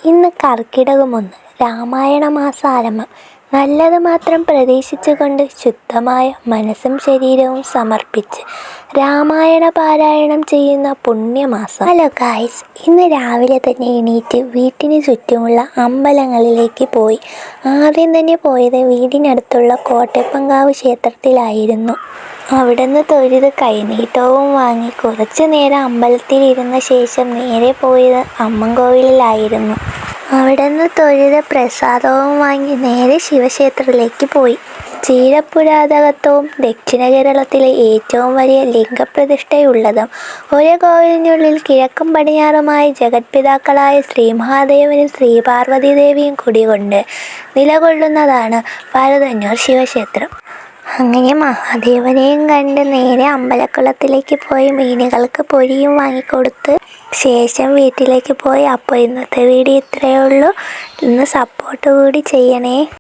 ഇന്ന് കർക്കിടകം 1 രാമായണ മാസാരംഭം. നല്ലത് മാത്രം പ്രതീക്ഷിച്ചുകൊണ്ട് ശുദ്ധമായ മനസ്സും ശരീരവും സമർപ്പിച്ച് രാമായണ പാരായണം ചെയ്യുന്ന പുണ്യമാസം. ഹലോ ഗായ്സ്, ഇന്ന് രാവിലെ തന്നെ എണീറ്റ് വീട്ടിന് ചുറ്റുമുള്ള അമ്പലങ്ങളിലേക്ക് പോയി. ആദ്യം തന്നെ പോയത് വീടിനടുത്തുള്ള കോട്ടപ്പങ്കാവ് ക്ഷേത്രത്തിലായിരുന്നു. അവിടുന്ന് തൊഴുത് കൈനീട്ടവും വാങ്ങി കുറച്ചു നേരം അമ്പലത്തിലിരുന്ന ശേഷം നേരെ പോയത് അമ്മൻകോവിലിലായിരുന്നു. അവിടുന്ന് തൊഴുത് പ്രസാദവും വാങ്ങി നേരെ ശിവക്ഷേത്രത്തിലേക്ക് പോയി. ചിരപുരാതനത്വവും ദക്ഷിണ കേരളത്തിലെ ഏറ്റവും വലിയ ലിംഗപ്രതിഷ്ഠയുള്ളതും ഒരേ കോവിലിനുള്ളിൽ കിഴക്കും പടിഞ്ഞാറുമായി ജഗത്പിതാക്കളായ ശ്രീ മഹാദേവനും ശ്രീ പാർവതീദേവിയും കുടികൊണ്ട് നിലകൊള്ളുന്നതാണ് പരതന്നൂർ ശിവക്ഷേത്രം. അങ്ങനെ മഹാദേവനെയും കണ്ട് നേരെ അമ്പലക്കുളത്തിലേക്ക് പോയി മീനുകൾക്ക് പൊരിയും വാങ്ങിക്കൊടുത്ത് ശേഷം വീട്ടിലേക്ക് പോയി. അപ്പോൾ ഇന്നത്തെ വീഡിയോ ഇത്രയേ ഉള്ളൂ. ഇന്ന് സപ്പോർട്ട് കൂടി ചെയ്യണേ.